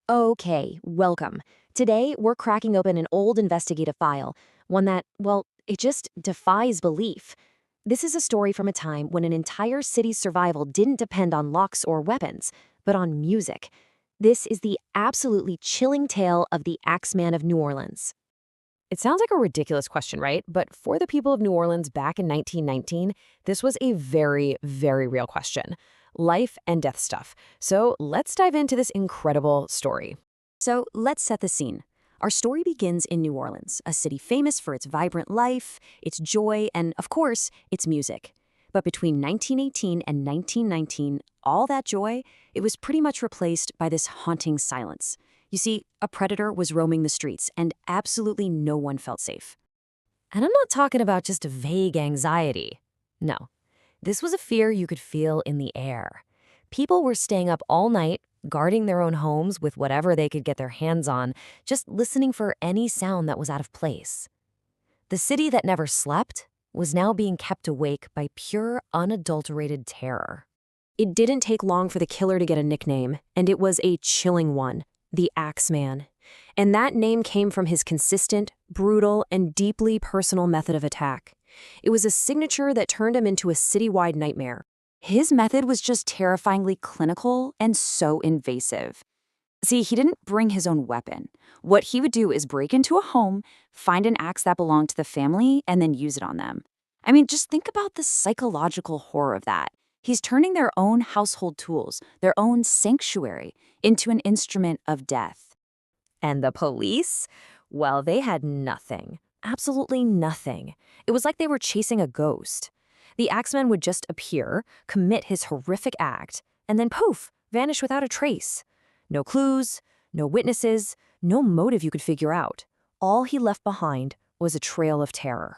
Okay, welcome. Today, we're cracking open an old investigative file, one that, well, it just defies belief. This is a story from a time when an entire city's survival didn't depend on locks or weapons, but on music. This is the absolutely chilling tale of the Axeman of New Orleans. It sounds like a ridiculous question, right? But for the people of New Orleans back in 1919, this was a very, very real question. Life and death stuff. So let's dive into this incredible story. So let's set the scene. Our story begins in New Orleans, a city famous for its vibrant life, its joy, and, of course, its music. But between 1918 and 1919, all that joy, it was pretty much replaced by this haunting silence. You see, a predator was roaming the streets, and absolutely no one felt safe. And I'm not talking about just a vague anxiety. No, this was a fear you could feel in the air. People were staying up all night, guarding their own homes with whatever they could get their hands on, just listening for any sound that was out of place. The city that never slept was now being kept awake by pure, unadulterated terror. It didn't take long for the killer to get a nickname, and it was a chilling one, the Axeman. And that name came from his consistent, brutal, and deeply personal method of attack. It was a signature that turned him into a citywide nightmare. His method was just terrifyingly clinical and so invasive. See, he didn't bring his own weapon. What he would do is break into a home, find an axe that belonged to the family, and then use it on them. I mean, just think about the psychological horror of that. He's turning their own household tools, their own sanctuary, into an instrument of death. And the police? Well, they had nothing. Absolutely nothing. It was like they were chasing a ghost. The Axeman would just appear, commit his horrific act, and then poof, vanish without a trace. No clues, no witnesses, no motive you could figure out. All he left behind was a trail of terror.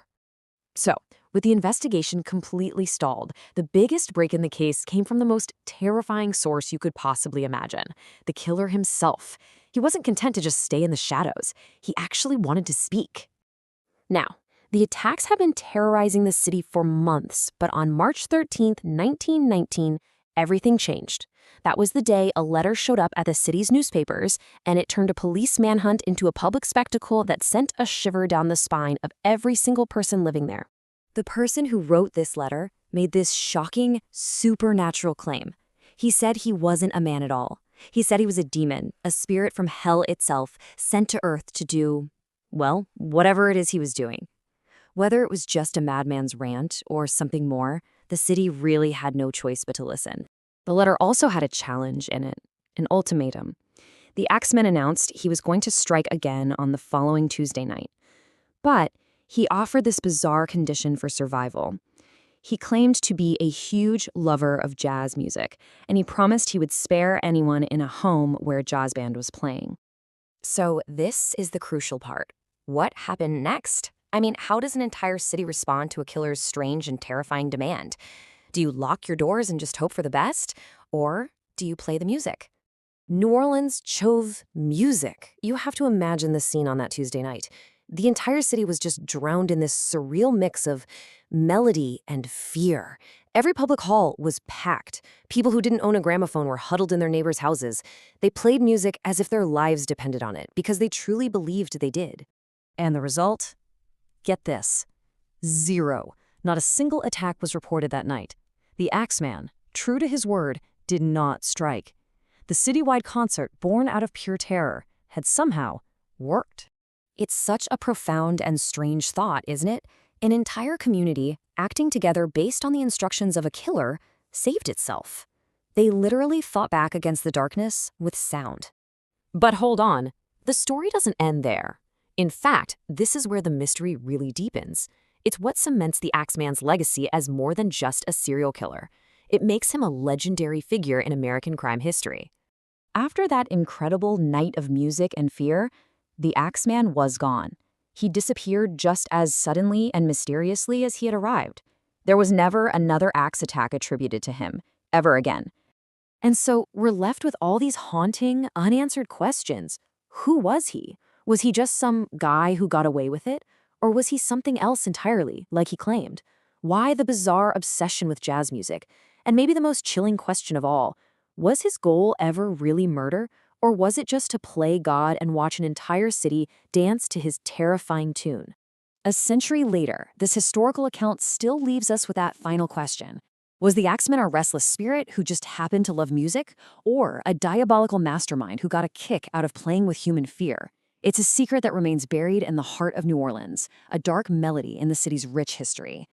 So, with the investigation completely stalled, the biggest break in the case came from the most terrifying source you could possibly imagine, the killer himself. He wasn't content to just stay in the shadows. He actually wanted to speak. Now, the attacks had been terrorizing the city for months, but on March 13th, 1919, everything changed. That was the day a letter showed up at the city's newspapers, and it turned a police manhunt into a public spectacle that sent a shiver down the spine of every single person living there. The person who wrote this letter made this shocking, supernatural claim. He said he wasn't a man at all. He said he was a demon, a spirit from hell itself, sent to Earth to do, well, whatever it is he was doing. Whether it was just a madman's rant or something more, the city really had no choice but to listen. The letter also had a challenge in it, an ultimatum. The Axeman announced he was going to strike again on the following Tuesday night. But he offered this bizarre condition for survival. He claimed to be a huge lover of jazz music, and he promised he would spare anyone in a home where a jazz band was playing. So this is the crucial part. What happened next? I mean, how does an entire city respond to a killer's strange and terrifying demand? Do you lock your doors and just hope for the best? Or do you play the music? New Orleans chose music. You have to imagine the scene on that Tuesday night. The entire city was just drowned in this surreal mix of melody and fear. Every public hall was packed. People who didn't own a gramophone were huddled in their neighbors' houses. They played music as if their lives depended on it, because they truly believed they did. And the result? Get this. 0. Not a single attack was reported that night. The Axeman, true to his word, did not strike. The citywide concert, born out of pure terror, had somehow worked. It's such a profound and strange thought, isn't it? An entire community, acting together based on the instructions of a killer, saved itself. They literally fought back against the darkness with sound. But hold on, the story doesn't end there. In fact, this is where the mystery really deepens. It's what cements the Axeman's legacy as more than just a serial killer. It makes him a legendary figure in American crime history. After that incredible night of music and fear, the Axeman was gone. He disappeared just as suddenly and mysteriously as he had arrived. There was never another axe attack attributed to him, ever again. And so we're left with all these haunting, unanswered questions. Who was he? Was he just some guy who got away with it? Or was he something else entirely, like he claimed? Why the bizarre obsession with jazz music? And maybe the most chilling question of all, was his goal ever really murder? Or was it just to play God and watch an entire city dance to his terrifying tune? A century later, this historical account still leaves us with that final question. Was the Axeman a restless spirit who just happened to love music, or a diabolical mastermind who got a kick out of playing with human fear? It's a secret that remains buried in the heart of New Orleans, a dark melody in the city's rich history.